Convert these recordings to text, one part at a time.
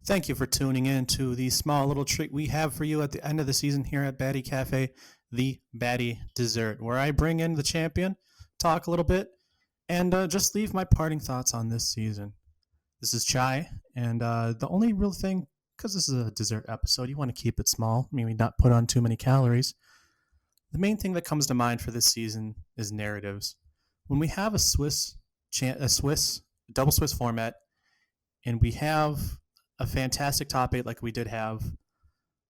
Thank you for tuning in to the small little treat we have for you at the end of the season here at Baddy Cafe, the Baddy Dessert, where I bring in the champion, talk a little bit, and just leave my parting thoughts on this season. This is Chai, and the only real thing, because this is a dessert episode, you want to keep it small, maybe not put on too many calories. The main thing that comes to mind for this season is narratives. When we have a double Swiss format, and we have a fantastic top eight like we did have,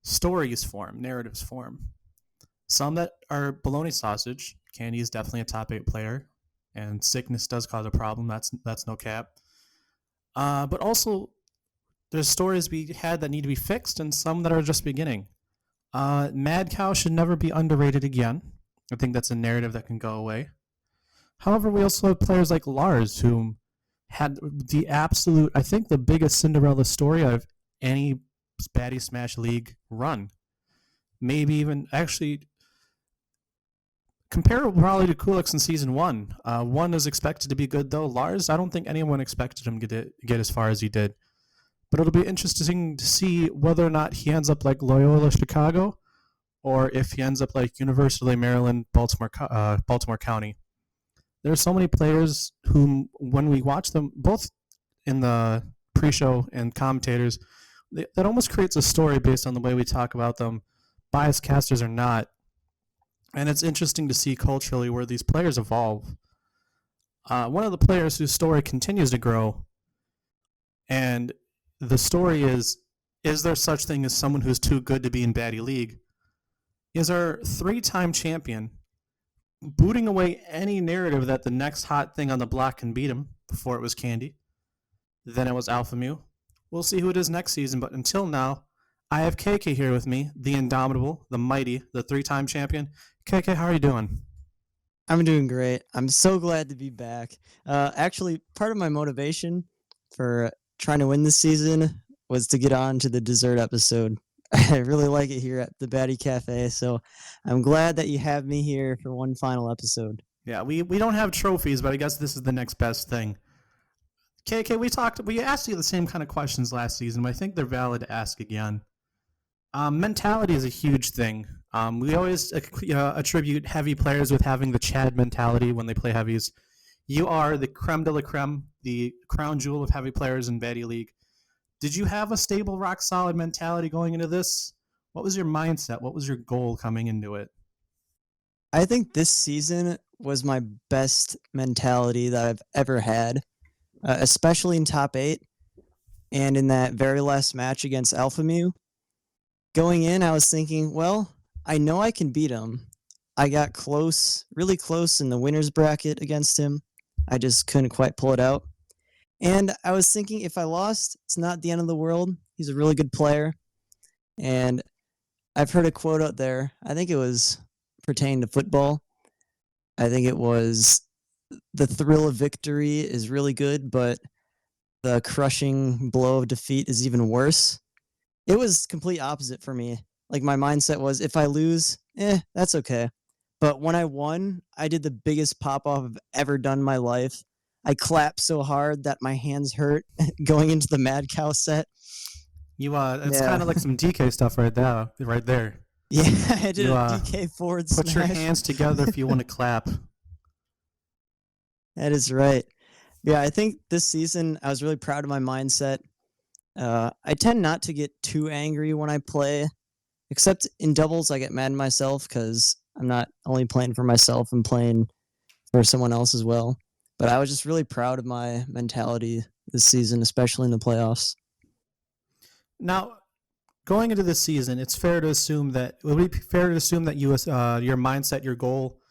stories form, narratives form. Some that are bologna sausage. Candy is definitely a top eight player, and sickness does cause a problem. That's no cap. But also, there's stories we had that need to be fixed, and some that are just beginning. Mad Cow should never be underrated again. I think that's a narrative that can go away. However, we also have players like Lars, who had the absolute, I think, the biggest Cinderella story out of any Baddy Smash League run. Maybe even actually comparable probably to Kulix in season one. One is expected to be good though. Lars, I don't think anyone expected him to get as far as he did. But it'll be interesting to see whether or not he ends up like Loyola Chicago, or if he ends up like University of Maryland, Baltimore County. There are so many players whom, when we watch them, both in the pre-show and commentators, that almost creates a story based on the way we talk about them, biased casters or not. And it's interesting to see culturally where these players evolve. One of the players whose story continues to grow, and the story is there such thing as someone who's too good to be in Baddy League, is our three-time champion, booting away any narrative that the next hot thing on the block can beat him. Before it was Candy, then it was Alpha Mew. We'll see who it is next season, but until now, I have KK here with me, the indomitable, the mighty, the three-time champion. KK, how are you doing? I'm doing great. I'm so glad to be back. Actually, part of my motivation for trying to win this season was to get on to the dessert episode. I really like it here at the Baddy Cafe, so I'm glad that you have me here for one final episode. Yeah, we don't have trophies, but I guess this is the next best thing. KK, we asked you the same kind of questions last season, but I think they're valid to ask again. Mentality is a huge thing. We always attribute heavy players with having the Chad mentality when they play heavies. You are the creme de la creme, the crown jewel of heavy players in Baddy League. Did you have a stable, rock solid mentality going into this? What was your mindset? What was your goal coming into it? I think this season was my best mentality that I've ever had, especially in top 8 and in that very last match against Alpha Mew. Going in, I was thinking, well, I know I can beat him. I got close, really close in the winner's bracket against him. I just couldn't quite pull it out. And I was thinking, if I lost, it's not the end of the world. He's a really good player. And I've heard a quote out there. I think it was pertaining to football. I think it was, the thrill of victory is really good, but the crushing blow of defeat is even worse. It was complete opposite for me. Like, my mindset was, if I lose, that's okay. But when I won, I did the biggest pop-off I've ever done in my life. I clapped so hard that my hands hurt going into the Mad Cow set. It's Yeah. kind of like some DK stuff right there, right there. Yeah, I did You a DK forward put smash. your hands together if you want to clap. That is right. Yeah, I think this season I was really proud of my mindset. I tend not to get too angry when I play, except in doubles I get mad at myself because I'm not only playing for myself, I'm playing for someone else as well. But I was just really proud of my mentality this season, especially in the playoffs. Now, going into this season, it's fair to assume that would it be fair to assume that your mindset, your goal,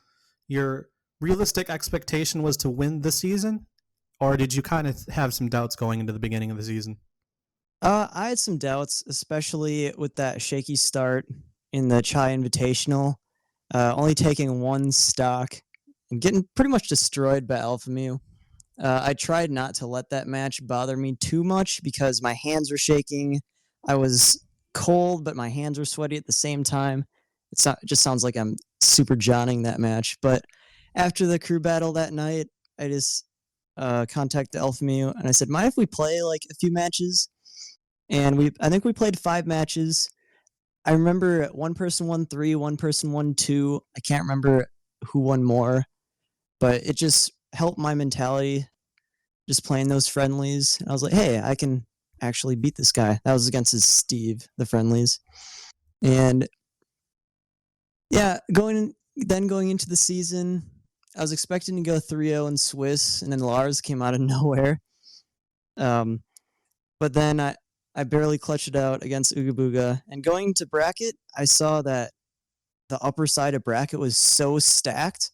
your realistic expectation was to win the season, or did you kind of have some doubts going into the beginning of the season? I had some doubts, especially with that shaky start in the Chai Invitational, only taking one stock and getting pretty much destroyed by Alpha Mew. I tried not to let that match bother me too much because my hands were shaking. I was cold, but my hands were sweaty at the same time. It just sounds like I'm super Johning that match. But after the crew battle that night, I just contacted Alpha Mew and I said, mind if we play like a few matches? and I think we played 5 matches. I remember one person won 3, one person won 2. I can't remember who won more, but it just helped my mentality just playing those friendlies. I was like, hey, I can actually beat this guy. That was against his Steve, the friendlies. And yeah, going into the season, I was expecting to go 3-0 in Swiss, and then Lars came out of nowhere. But then I barely clutched it out against Ooga Booga. And going to bracket, I saw that the upper side of bracket was so stacked.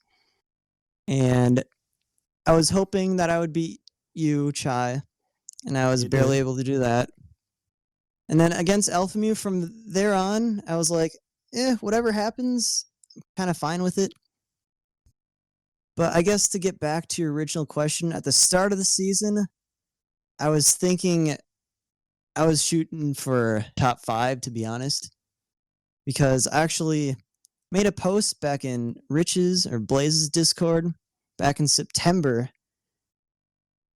And I was hoping that I would beat you, Chai, and I was You barely did. able to do that. And then against Alphamu from there on, I was like, whatever happens, I'm kind of fine with it. But I guess to get back to your original question, at the start of the season, I was thinking I was shooting for top 5, to be honest, because I actually made a post back in Rich's or Blaze's Discord back in September.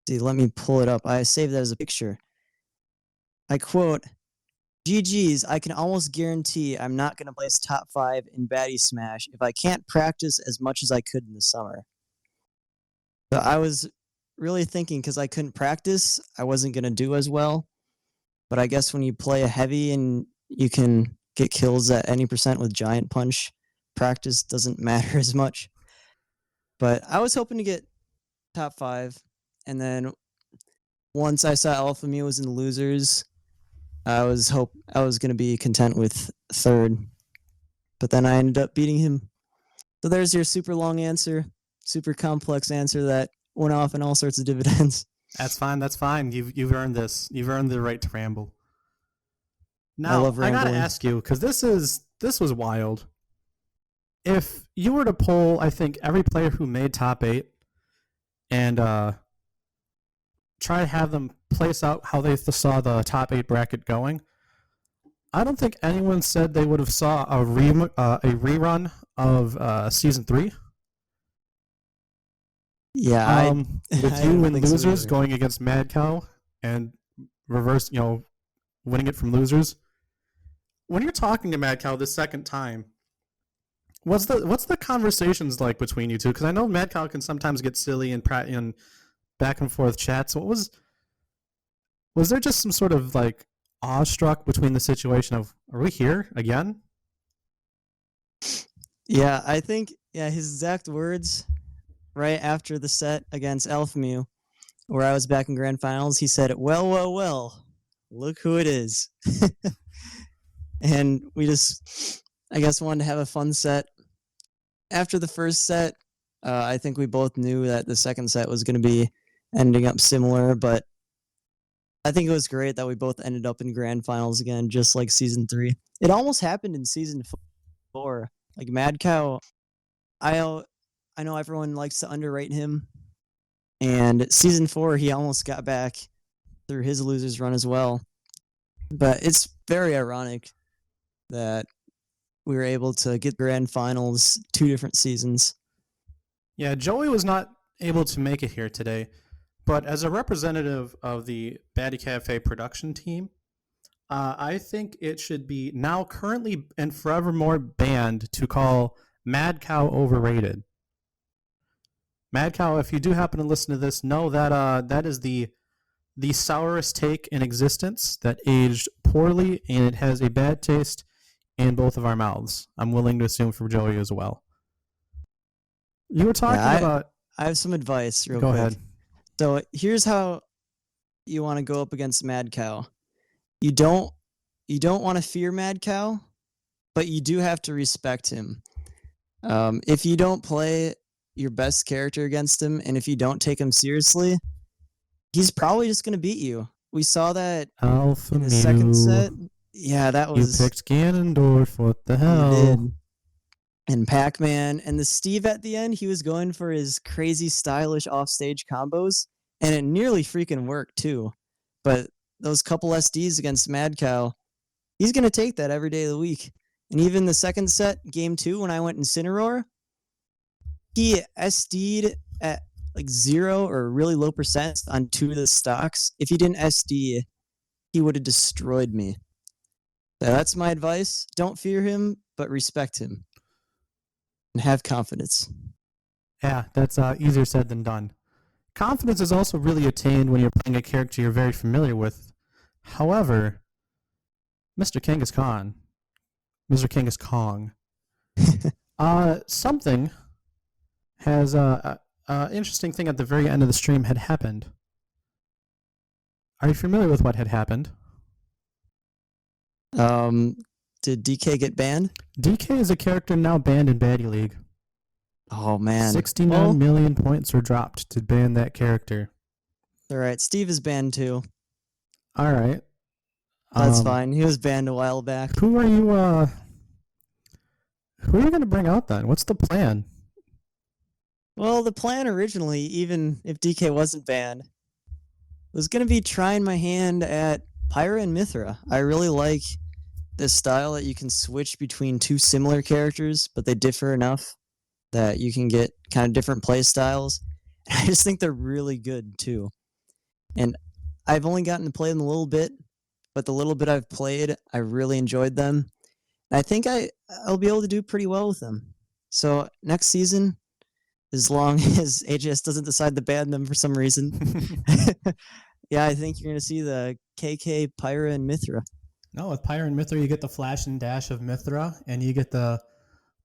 See, let me pull it up. I saved that as a picture. I quote, GG's, I can almost guarantee I'm not going to place top 5 in Baddy Smash if I can't practice as much as I could in the summer. So I was really thinking because I couldn't practice, I wasn't going to do as well. But I guess when you play a heavy and you can get kills at any percent with Giant Punch, practice doesn't matter as much. But I was hoping to get top 5. And then once I saw Alpha Mew was in the losers, I was going to be content with 3rd. But then I ended up beating him. So there's your super long answer, super complex answer that went off in all sorts of dividends. That's fine. That's fine. You've earned this. You've earned the right to ramble. I Now love I gotta rambling. ask you because this was wild. If you were to poll, I think every player who made top 8 and try to have them place out how they saw the top 8 bracket going, I don't think anyone said they would have saw a rerun of season 3. Yeah, With I you don't and think so losers either. going against Mad Cow and reverse, winning it from losers. When you're talking to Mad Cow the second time, what's the conversations like between you two? Because I know Mad Cow can sometimes get silly and back and forth chats. So was there just some sort of like awestruck between the situation of are we here again? Yeah, I think his exact words right after the set against Alphamu, where I was back in grand finals, he said, well, look who it is. And we just, I guess, wanted to have a fun set. After the first set, I think we both knew that the second set was going to be ending up similar, but I think it was great that we both ended up in grand finals again, just like season 3. It almost happened in season 4. Like Mad Cow, I know everyone likes to underrate him, and season 4 he almost got back through his losers run as well. But it's very ironic that we were able to get grand finals 2 different seasons. Yeah, Joey was not able to make it here today, but as a representative of the Baddy Cafe production team, I think it should be now currently and forevermore banned to call Mad Cow overrated. Mad Cow, if you do happen to listen to this, know that that is the sourest take in existence that aged poorly and it has a bad taste in both of our mouths. I'm willing to assume for Joey as well. You were talking Yeah, about. I have some advice real Go quick. ahead. So here's how you want to go up against Mad Cow. You don't want to fear Mad Cow, but you do have to respect him. If you don't play your best character against him, and if you don't take him seriously, he's probably just going to beat you. We saw that Alpha in the second set. Mew. Yeah, that You was picked Ganondorf. What the you did. hell? And Pac-Man and the Steve at the end, he was going for his crazy stylish offstage combos, and it nearly freaking worked too. But those couple SDs against Mad Cow, he's going to take that every day of the week. And even the second set, game 2, when I went Incineroar, he SD'd at like 0 or really low percent on 2 of the stocks. If he didn't SD, he he would have destroyed me. So that's my advice. Don't fear him, but respect him. And have confidence. Yeah, that's easier said than done. Confidence is also really attained when you're playing a character you're very familiar with. However, Mr. King is Kong. Mr. King is Kong. Something has interesting thing at the very end of the stream had happened. Are you familiar with what had happened? Did DK get banned? DK is a character now banned in Baddy League. Oh man. 69 million points were dropped to ban that character. All right, Steve is banned too. All right. That's fine. He was banned a while back. Who are you going to bring out then? What's the plan? Well, the plan originally, even if DK wasn't banned, was going to be trying my hand at Pyra and Mithra. I really like this style that you can switch between two similar characters, but they differ enough that you can get kind of different play styles. And I just think they're really good too. And I've only gotten to play them a little bit, but the little bit I've played, I really enjoyed them. And I think I'll be able to do pretty well with them. So next season, as long as AJS doesn't decide to ban them for some reason, yeah, I think you're going to see the KK, Pyra, and Mithra. No, with Pyra and Mithra, you get the flash and dash of Mithra, and you get the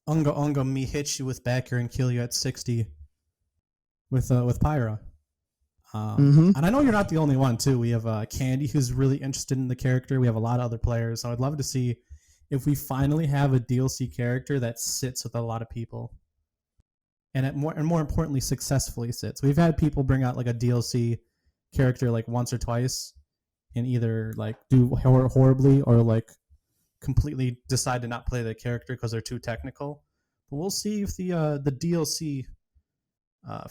Unga me hit you with backer and kill you at 60 with Pyra. And I know you're not the only one, too. We have Candy, who's really interested in the character. We have a lot of other players. So I'd love to see if we finally have a DLC character that sits with a lot of people. And more importantly, successfully sits. We've had people bring out like a DLC character like once or twice and either like do horribly or like completely decide to not play the character because they're too technical. But we'll see if the DLC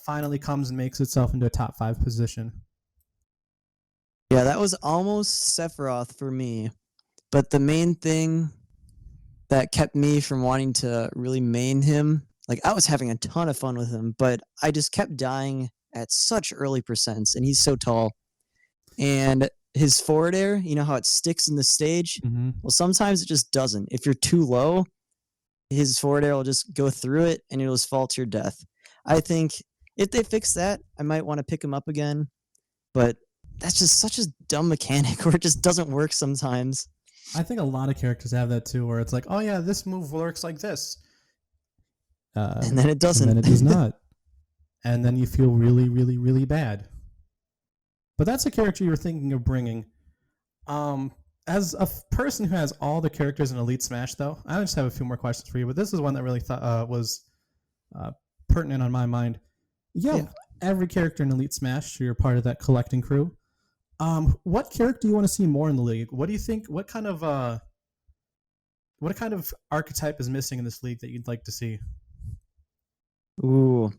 finally comes and makes itself into a top 5 position. Yeah, that was almost Sephiroth for me. But the main thing that kept me from wanting to really main him, like I was having a ton of fun with him, but I just kept dying at such early percents, and he's so tall. And his forward air, you know how it sticks in the stage? Mm-hmm. Well, sometimes it just doesn't. If you're too low, his forward air will just go through it, and it'll just fall to your death. I think if they fix that, I might want to pick him up again. But that's just such a dumb mechanic where it just doesn't work sometimes. I think a lot of characters have that too, where it's like, oh yeah, this move works like this. And then it doesn't. And then it does not. And then you feel really, really, really bad. But that's a character you're thinking of bringing. As a person who has all the characters in Elite Smash, though, I just have a few more questions for you. But this is one that really was pertinent on my mind. Yeah, every character in Elite Smash, so you're part of that collecting crew. What character do you want to see more in the league? What do you think? What kind of archetype is missing in this league that you'd like to see? Ooh,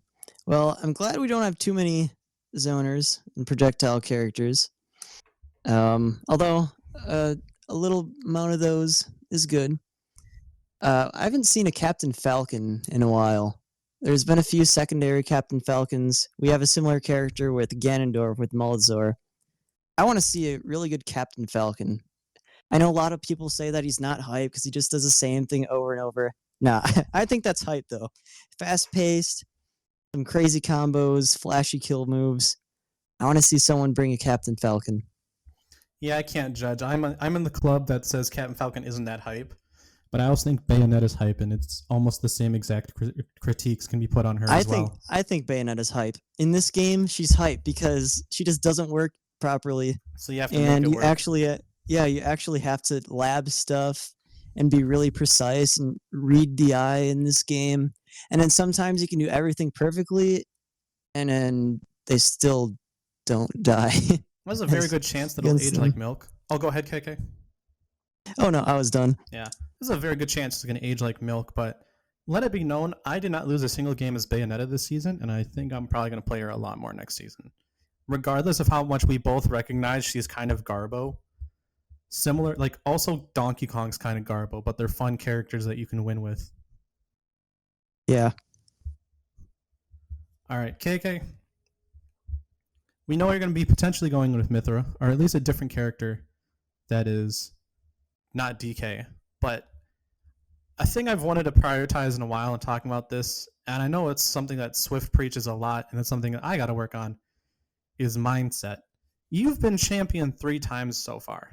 well, I'm glad we don't have too many zoners and projectile characters. Although a little amount of those is good. I haven't seen a Captain Falcon in a while. There's been a few secondary Captain Falcons. We have a similar character with Ganondorf with Maldsaur. I want to see a really good Captain Falcon. I know a lot of people say that he's not hype because he just does the same thing over and over. Nah, I think that's hype though. Fast-paced, some crazy combos, flashy kill moves. I want to see someone bring a Captain Falcon. Yeah, I can't judge. I'm in the club that says Captain Falcon isn't that hype, but I also think Bayonetta's hype, and it's almost the same exact critiques can be put on her as well. I think Bayonetta's hype. In this game, she's hype because she just doesn't work properly. So you have to make it work. You actually have to lab stuff and be really precise and read the eye in this game. And then sometimes you can do everything perfectly, and then they still don't die. There's a very good chance that it'll age like milk. Oh, go ahead, KK. Oh no, I was done. Yeah, there's a very good chance it's going to age like milk, but let it be known, I did not lose a single game as Bayonetta this season, and I think I'm probably going to play her a lot more next season. Regardless of how much we both recognize she's kind of Garbo. Similar, like also Donkey Kong's kind of Garbo, but they're fun characters that you can win with. Yeah. All right, KK. We know you're going to be potentially going with Mithra, or at least a different character. that is not DK. But a thing I've wanted to prioritize in a while and talking about this, and I know it's something that Swift preaches a lot, and it's something that I got to work on, is mindset. You've been champion 3 times so far,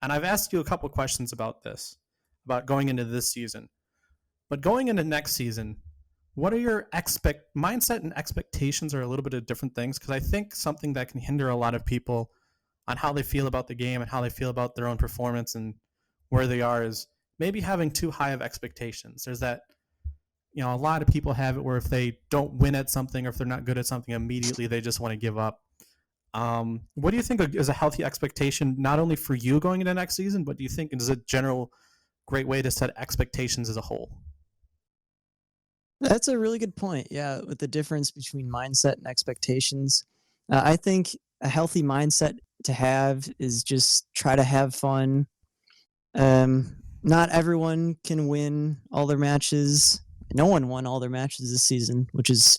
and I've asked you a couple questions about this, about going into this season. But going into next season, what are your mindset and expectations are a little bit of different things, because I think something that can hinder a lot of people on how they feel about the game and how they feel about their own performance and where they are is maybe having too high of expectations. There's that, a lot of people have it where if they don't win at something or if they're not good at something immediately, they just want to give up. What do you think is a healthy expectation, not only for you going into next season, but do you think is a general great way to set expectations as a whole? That's a really good point. Yeah, with the difference between mindset and expectations. I think a healthy mindset to have is just try to have fun. Not everyone can win all their matches. No one won all their matches this season, which is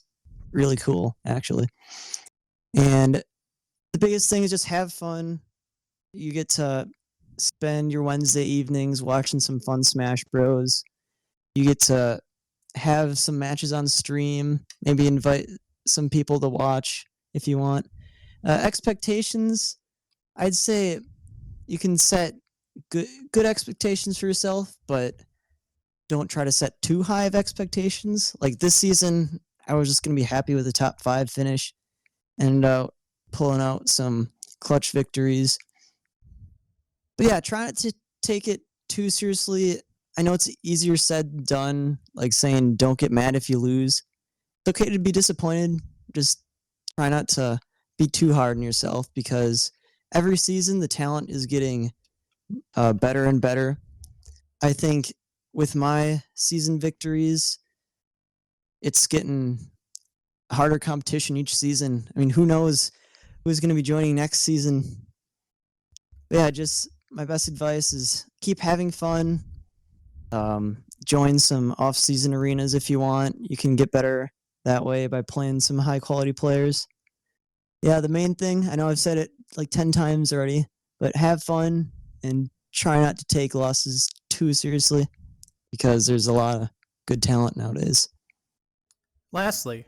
really cool, actually. And the biggest thing is just have fun. You get to spend your Wednesday evenings watching some fun Smash Bros. You get to have some matches on stream, maybe invite some people to watch if you want. Expectations, I'd say you can set good expectations for yourself, but don't try to set too high of expectations. Like this season, I was just going to be happy with the top 5 finish and pulling out some clutch victories. But yeah, try not to take it too seriously. I know it's easier said than done, like saying don't get mad if you lose. It's okay to be disappointed. Just try not to be too hard on yourself, because every season the talent is getting better and better. I think with my season victories, it's getting harder competition each season. I mean, who knows who's going to be joining next season? But yeah, just my best advice is keep having fun. Join some off-season arenas if you want. You can get better that way by playing some high-quality players. Yeah, the main thing, I know I've said it like 10 times already, but have fun and try not to take losses too seriously, because there's a lot of good talent nowadays. Lastly,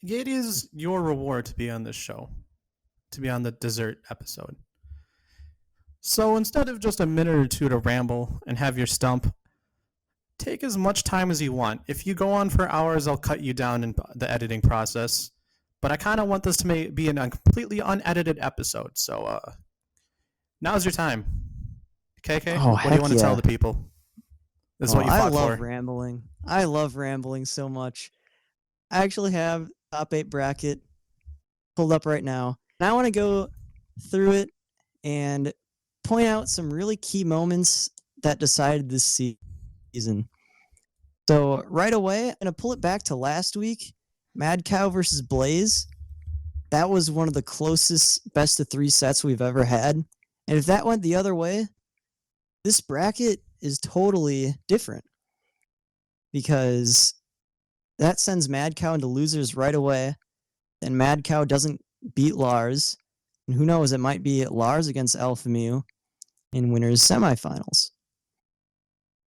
it is your reward to be on this show, to be on the dessert episode. So instead of just a minute or two to ramble and have your stump, take as much time as you want. If you go on for hours, I'll cut you down in the editing process. But I kind of want this to be a completely unedited episode. So now's your time. KK, Oh, what do you want to tell the people? This is what you fought I love for. rambling. I love rambling so much. I actually have top 8 bracket pulled up right now, and I want to go through it and point out some really key moments that decided this season. So right away, I'm going to pull it back to last week, Mad Cow versus Blaze. That was one of the closest best of 3 sets we've ever had. And if that went the other way, this bracket is totally different, because that sends Mad Cow into losers right away. And Mad Cow doesn't beat Lars. And who knows, it might be Lars against Alpha Mew in winners semifinals.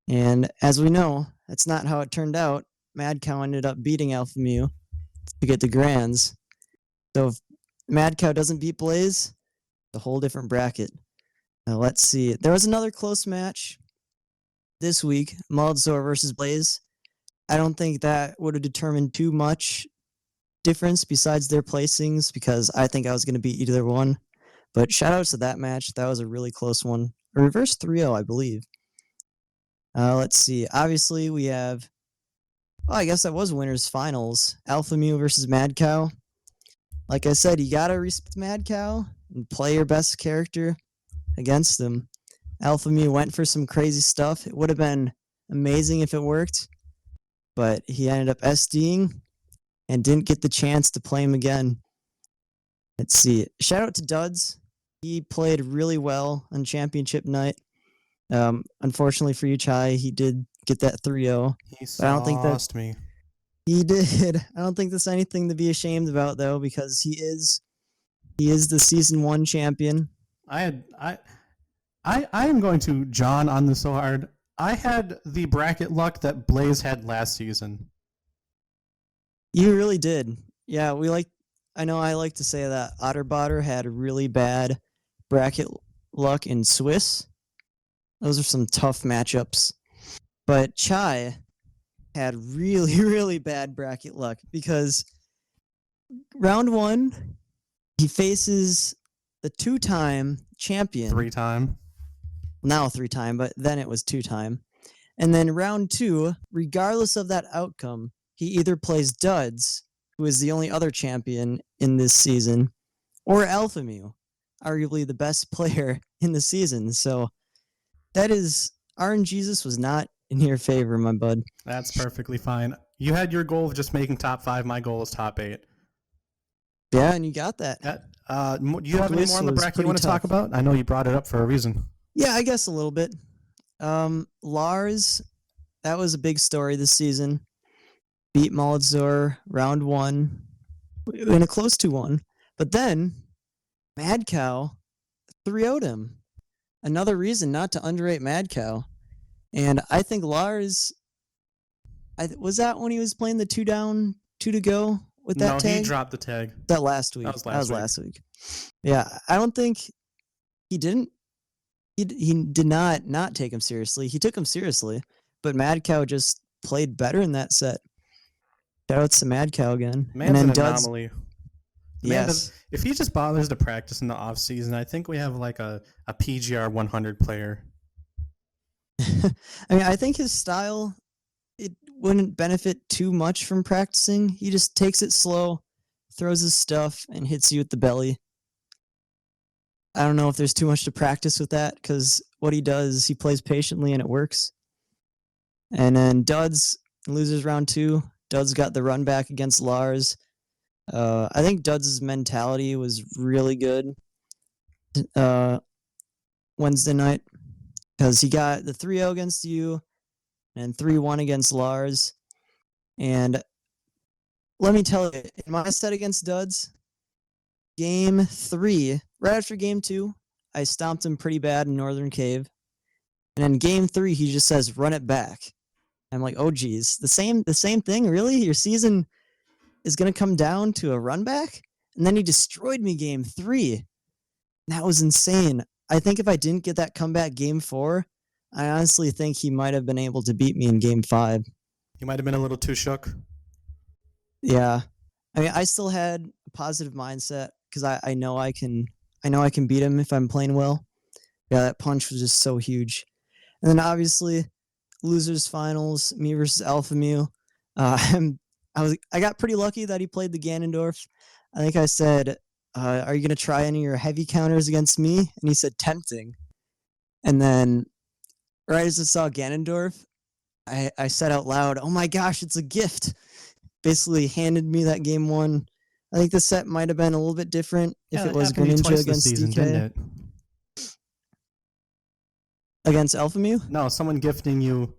And as we know, that's not how it turned out. Mad Cow ended up beating Alpha Mew to get the grands. So if Mad Cow doesn't beat Blaze, it's a whole different bracket. Now let's see. There was another close match this week, Maldsaur versus Blaze. I don't think that would have determined too much difference besides their placings, because I think I was going to beat either one. But shout outs to that match. That was a really close one. A reverse 3-0, I believe. Let's see. Obviously, we have... Oh, I guess that was winners finals. Alpha Mew versus Mad Cow. Like I said, you gotta respect Mad Cow and play your best character against them. Alpha Mew went for some crazy stuff. It would have been amazing if it worked, but he ended up SDing and didn't get the chance to play him again. Let's see. Shout out to Duds. He played really well on championship night. Unfortunately for you, Chai, he did get that 3-0. He sauced me. He did. I don't think that's anything to be ashamed about, though, because he is the season 1 champion. I am going to John on this so hard. I had the bracket luck that Blaze had last season. You really did. Yeah, I know I like to say that Otterbotter had really bad bracket luck in Swiss. Those are some tough matchups. But Chai had really, really bad bracket luck because round 1, he faces the 2-time champion. 3-time. Now 3-time, but then it was 2-time. And then round 2, regardless of that outcome, he either plays Duds, who is the only other champion in this season, or Alpha Mew, arguably the best player in the season. So that is, RNGesus was not in your favor, my bud. That's perfectly fine. You had your goal of just making top 5. My goal is top 8. Yeah, and you got that. Do you have any more on the bracket you want to talk about? I know you brought it up for a reason. Yeah, I guess a little bit. Lars, that was a big story this season. Beat Maldsaur round 1 in a close 2-1. But then Mad Cow 3-0'd him. Another reason not to underrate Mad Cow. And I think Lars, was that when he was playing the 2 down, 2 to go with that tag? No, he dropped the tag. That last week. That was last week. Yeah, I don't think he didn't. He did not take him seriously. He took him seriously, but Mad Cow just played better in that set. Shout out to Mad Cow again. Man's an anomaly. Yes. If he just bothers to practice in the off season, I think we have like a PGR 100 player. I mean, I think his style, it wouldn't benefit too much from practicing. He just takes it slow, throws his stuff, and hits you with the belly. I don't know if there's too much to practice with that, because what he does is he plays patiently and it works. And then Duds loses round 2. Duds got the run back against Lars. I think Duds' mentality was really good Wednesday night, because he got the 3-0 against you and 3-1 against Lars. And let me tell you, in my set against Duds, game 3, right after game 2, I stomped him pretty bad in Northern Cave. And in game 3, he just says, run it back. I'm like, oh geez, the same thing, really? Your season is going to come down to a run back? And then he destroyed me game 3. That was insane. I think if I didn't get that comeback game 4, I honestly think he might have been able to beat me in game 5. He might have been a little too shook. Yeah. I mean, I still had a positive mindset because I know I can beat him if I'm playing well. Yeah, that punch was just so huge. And then obviously, losers finals, me versus Alpha Mew. I got pretty lucky that he played the Ganondorf. I think I said, are you going to try any of your heavy counters against me? And he said, tempting. And then right as I saw Ganondorf, I said out loud, oh my gosh, it's a gift. Basically handed me that game 1. I think the set might have been a little bit different if it was Greninja against season, DK. didn't it? Against Alpha Mew? No, someone gifting you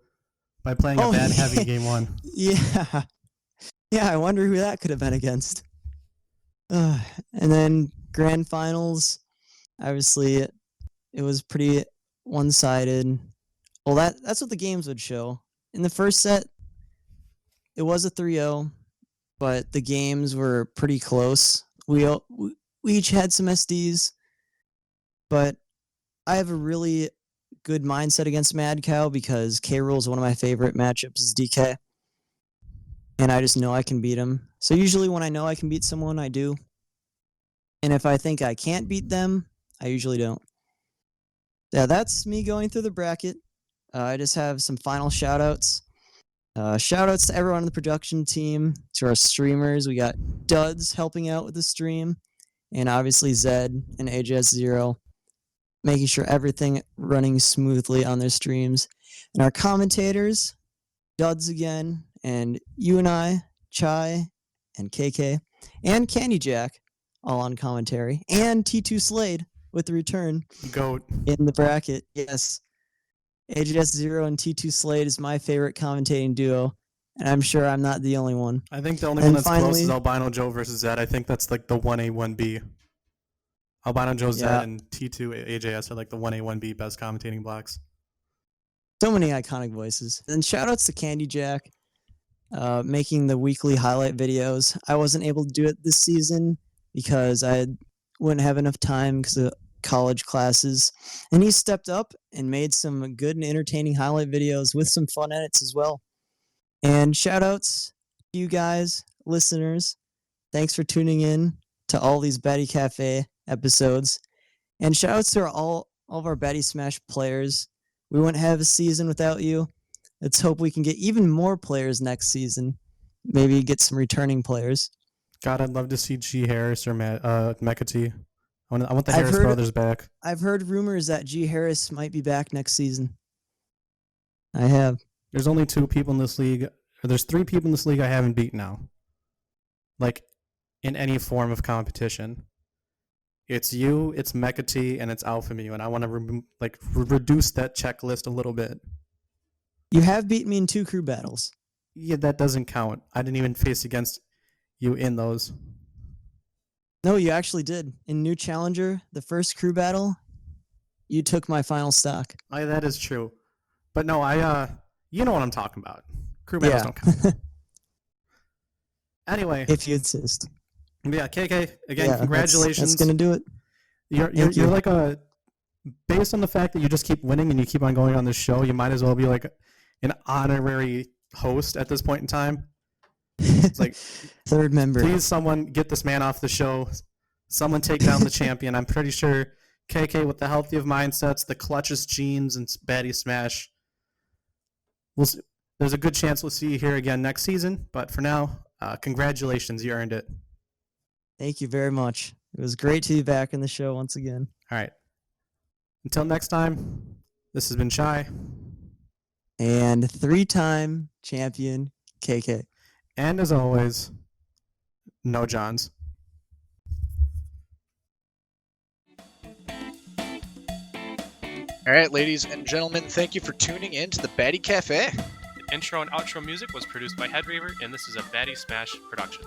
by playing a bad heavy game 1. Yeah. Yeah, I wonder who that could have been against. And then grand finals, obviously it was pretty one-sided. Well, that's what the games would show. In the first set, it was a 3-0, but the games were pretty close. We each had some SDs, but I have a really good mindset against Mad Cow because K-Rool is one of my favorite matchups is DK. And I just know I can beat him. So usually when I know I can beat someone, I do. And if I think I can't beat them, I usually don't. Yeah, that's me going through the bracket. I just have some final shout-outs. Shout-outs to everyone on the production team, to our streamers. We got Duds helping out with the stream, and obviously Zed and AJS0, making sure everything running smoothly on their streams. And our commentators, Duds again, and you and I, Chai, and KK, and Candy Jack, all on commentary, and T2 Slade with the return. GOAT. In the bracket, yes. AJS0 and T2 Slade is my favorite commentating duo, and I'm sure I'm not the only one. I think the only one that's close is Albino Joe versus Zed. I think that's like the 1A, 1B. Albano Josette Yeah. and T2 AJS are like the 1A, 1B best commentating blocks. So many iconic voices. And shout outs to Candy Jack, making the weekly highlight videos. I wasn't able to do it this season because wouldn't have enough time because of college classes. And he stepped up and made some good and entertaining highlight videos with some fun edits as well. And shout outs to you guys, listeners. Thanks for tuning in to all these Baddy Cafe episodes. And shout outs to all of our Baddy Smash players. We wouldn't have a season without you. Let's hope we can get even more players next season. Maybe get some returning players. God, I'd love to see G Harris or Mekati. I want the Harris brothers back. I've heard rumors that G Harris might be back next season. I have. There's only 2 people in this league. Or there's 3 people in this league I haven't beat now. Like, in any form of competition. It's you, it's Mekati, and it's Alpha Mew, and I want to reduce that checklist a little bit. You have beaten me in 2 crew battles. Yeah, that doesn't count. I didn't even face against you in those. No, you actually did. In New Challenger, the first crew battle, you took my final stock. That is true. But no, you know what I'm talking about. Crew battles don't count. Anyway. If you insist. Yeah, KK, again, congratulations. That's going to do it. You're like based on the fact that you just keep winning and you keep on going on this show, you might as well be like an honorary host at this point in time. It's like, third member. Please, someone get this man off the show. Someone take down the champion. I'm pretty sure KK, with the healthy of mindsets, the clutchest genes, and Baddy Smash, there's a good chance we'll see you here again next season. But for now, congratulations. You earned it. Thank you very much. It was great to be back in the show once again. All right. Until next time, this has been Chai. And 3-time champion, KK. And as always, no Johns. All right, ladies and gentlemen, thank you for tuning in to the Baddy Cafe. The intro and outro music was produced by Head Reaver, and this is a Baddy Smash production.